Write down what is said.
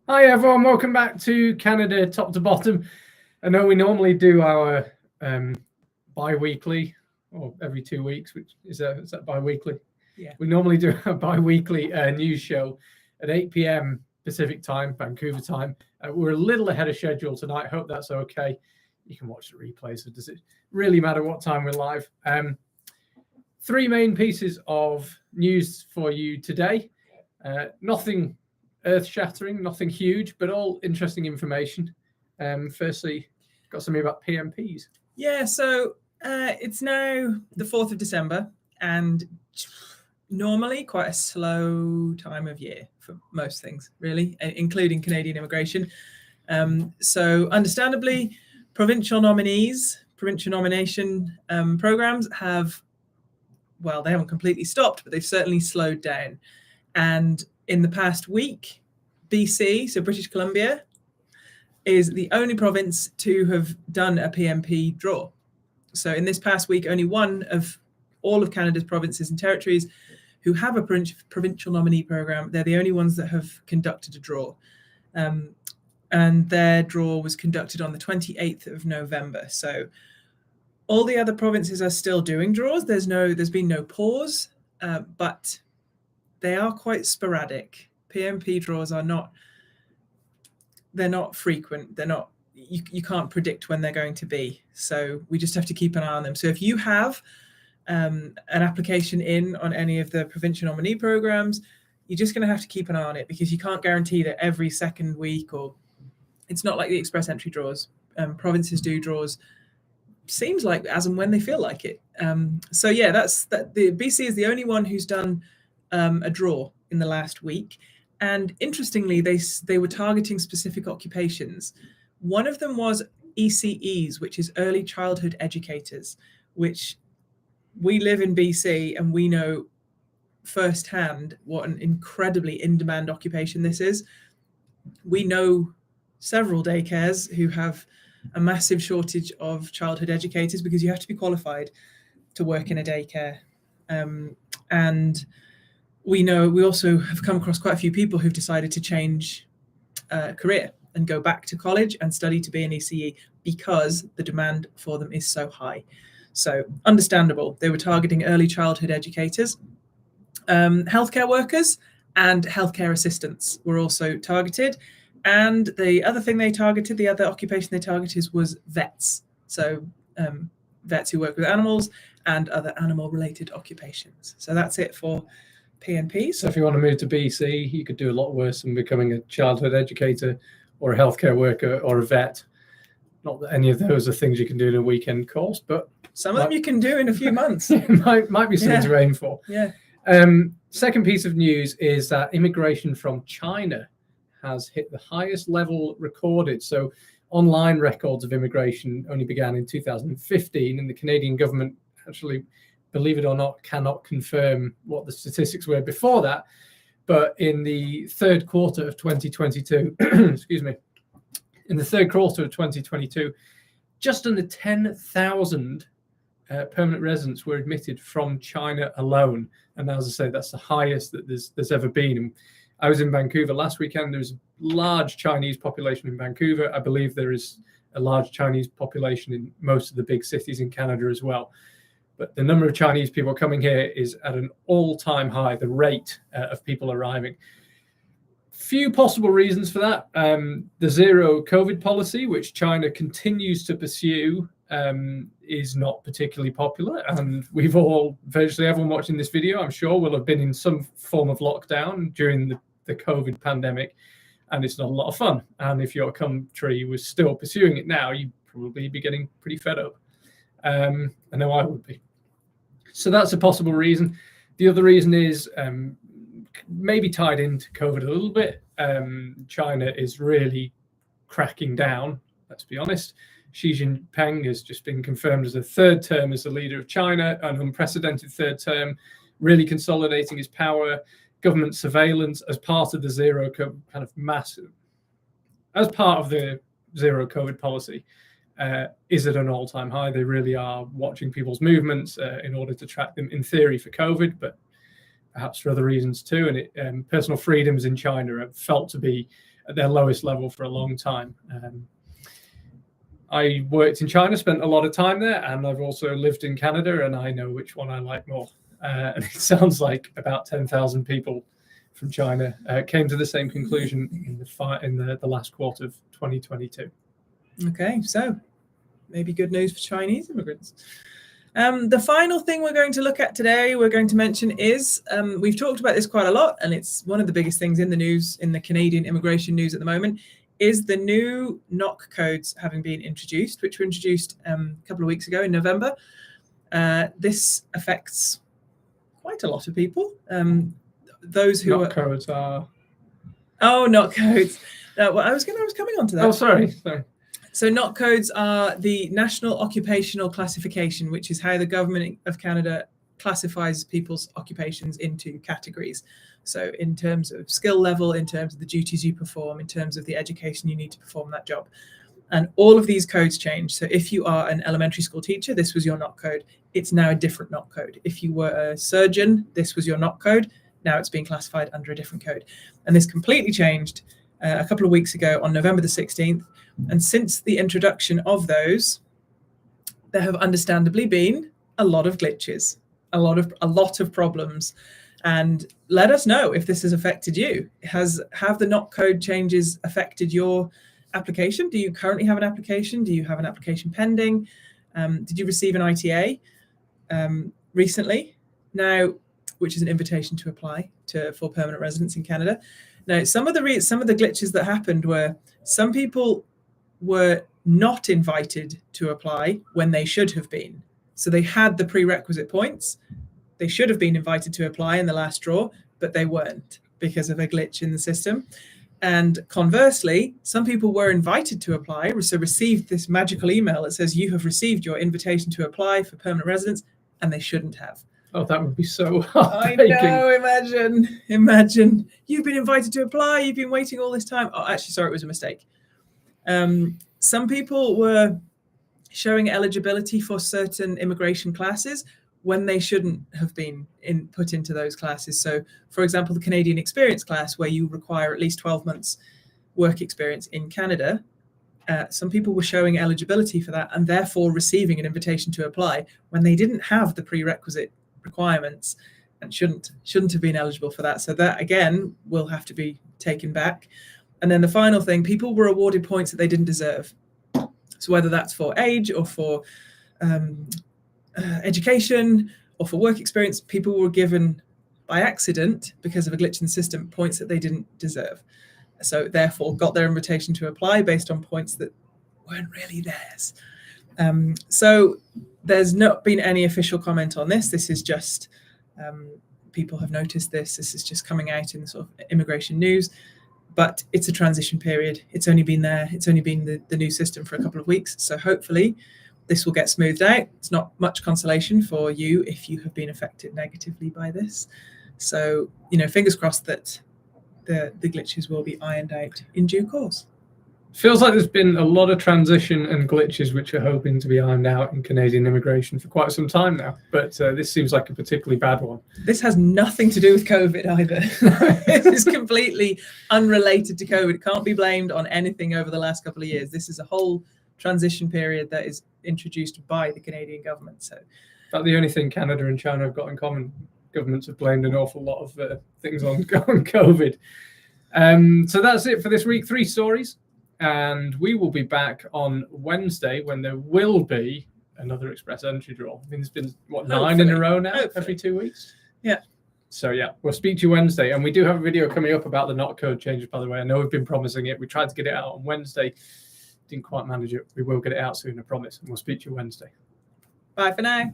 Hi everyone, welcome back to Canada Top to Bottom. I know we normally do our bi-weekly or every 2 weeks, which is that bi-weekly? Yeah. We normally do a bi-weekly news show at 8 p.m. Pacific time, Vancouver time. We're a little ahead of schedule tonight. Hope that's okay. You can watch the replay, so does it really matter what time we're live? Three main pieces of news for you today. Nothing earth-shattering, nothing huge, but all interesting information. Firstly, got something about PMPs. Yeah, so it's now the 4th of December, and normally quite a slow time of year for most things, really, including Canadian immigration. So understandably, provincial nomination programs they haven't completely stopped, but they've certainly slowed down. And in the past week, BC, so British Columbia, is the only province to have done a PMP draw. So in this past week, only one of all of Canada's provinces and territories who have a provincial nominee program, they're the only ones that have conducted a draw. And their draw was conducted on the 28th of November. So all the other provinces are still doing draws. There's been no pause, but they are quite sporadic. PMP draws are not frequent. You can't predict when they're going to be. So we just have to keep an eye on them. So if you have an application in on any of the provincial nominee programs, you're just going to have to keep an eye on it, because you can't guarantee that every second week, or it's not like the express entry draws. Provinces do draws, seems like as and when they feel like it. So yeah, the BC is the only one who's done a draw in the last week. And interestingly, they were targeting specific occupations. One of them was ECEs, which is early childhood educators, which we live in BC and we know firsthand what an incredibly in-demand occupation this is. We know several daycares who have a massive shortage of childhood educators, because you have to be qualified to work in a daycare. And we also have come across quite a few people who've decided to change career and go back to college and study to be an ECE, because the demand for them is so high. So understandable. They were targeting early childhood educators. Healthcare workers and healthcare assistants were also targeted. And the other occupation they targeted was vets. So vets who work with animals and other animal-related occupations. So that's it for PNP. So if you want to move to BC, you could do a lot worse than becoming a childhood educator or a healthcare worker or a vet. Not that any of those are things you can do in a weekend course, but some of them you can do in a few months. might be something to aim for. Yeah. Second piece of news is that immigration from China has hit the highest level recorded. So online records of immigration only began in 2015, and the Canadian government actually, believe it or not, cannot confirm what the statistics were before that. But in the third quarter of 2022, in the third quarter of 2022, just under 10,000 permanent residents were admitted from China alone. And as I say, that's the highest that there's ever been. And I was in Vancouver last weekend. There's a large Chinese population in Vancouver. I believe there is a large Chinese population in most of the big cities in Canada as well. But the number of Chinese people coming here is at an all-time high, the rate of people arriving. Few possible reasons for that. The zero COVID policy, which China continues to pursue, is not particularly popular. And virtually everyone watching this video, I'm sure, will have been in some form of lockdown during the COVID pandemic. And it's not a lot of fun. And if your country was still pursuing it now, you'd probably be getting pretty fed up. I know I would be. So that's a possible reason. The other reason is maybe tied into COVID a little bit. China is really cracking down, let's be honest. Xi Jinping has just been confirmed as a third term as the leader of China, an unprecedented third term, really consolidating his power. Government surveillance as part of the zero COVID policy is at an all-time high. They really are watching people's movements in order to track them, in theory, for COVID, but perhaps for other reasons too. And personal freedoms in China are felt to be at their lowest level for a long time. I worked in China, spent a lot of time there, and I've also lived in Canada, and I know which one I like more. And it sounds like about 10,000 people from China came to the same conclusion in the last quarter of 2022. Okay, so maybe good news for Chinese immigrants. The final thing we're going to look at today, we're going to mention is, we've talked about this quite a lot, and it's one of the biggest things in the news, in the Canadian immigration news at the moment, is the new NOC codes having been introduced, which were introduced a couple of weeks ago in November. This affects quite a lot of people. Those who NOC codes are... Oh, NOC codes. Well, I was coming on to that. Oh, sorry. So NOC codes are the National Occupational Classification, which is how the government of Canada classifies people's occupations into categories. So in terms of skill level, in terms of the duties you perform, in terms of the education you need to perform that job. And all of these codes change. So if you are an elementary school teacher, this was your NOC code. It's now a different NOC code. If you were a surgeon, this was your NOC code. Now it's being classified under a different code. And this completely changed a couple of weeks ago on November the 16th. And since the introduction of those, there have understandably been a lot of glitches, a lot of problems. And let us know if this has affected you. Have the NOC code changes affected your application? Do you currently have an application? Do you have an application pending? Did you receive an ITA recently? Now, which is an invitation to apply for permanent residence in Canada. Now, some of the glitches that happened were some people were not invited to apply when they should have been. So they had the prerequisite points. They should have been invited to apply in the last draw, but they weren't because of a glitch in the system. And conversely, some people were invited to apply, so received this magical email that says you have received your invitation to apply for permanent residence, and they shouldn't have. Oh, that would be so I know, imagine. You've been invited to apply, you've been waiting all this time. Oh, actually, sorry, it was a mistake. Some people were showing eligibility for certain immigration classes when they shouldn't have been put into those classes. So, for example, the Canadian experience class, where you require at least 12 months work experience in Canada, some people were showing eligibility for that and therefore receiving an invitation to apply when they didn't have the prerequisite requirements and shouldn't have been eligible for that. So that, again, will have to be taken back. And then the final thing, people were awarded points that they didn't deserve. So whether that's for age or for education or for work experience, people were given by accident, because of a glitch in the system, points that they didn't deserve. So therefore got their invitation to apply based on points that weren't really theirs. So there's not been any official comment on this. This is just people have noticed this. This is just coming out in the sort of immigration news. But it's a transition period. It's only been there. It's only been the new system for a couple of weeks. So hopefully this will get smoothed out. It's not much consolation for you if you have been affected negatively by this. So, fingers crossed that the glitches will be ironed out in due course. Feels like there's been a lot of transition and glitches which are hoping to be ironed out in Canadian immigration for quite some time now. But this seems like a particularly bad one. This has nothing to do with COVID either. This is completely unrelated to COVID. It can't be blamed on anything over the last couple of years. This is a whole transition period that is introduced by the Canadian government. So that's the only thing Canada and China have got in common. Governments have blamed an awful lot of things on COVID. So that's it for this week. 3 stories. And we will be back on Wednesday when there will be another express entry draw. I mean, there's been, 9 in a row now, every 2 weeks? Yeah. So, yeah, we'll speak to you Wednesday. And we do have a video coming up about the NOC code changes, by the way. I know we've been promising it. We tried to get it out on Wednesday. Didn't quite manage it. We will get it out soon, I promise. And we'll speak to you Wednesday. Bye for now.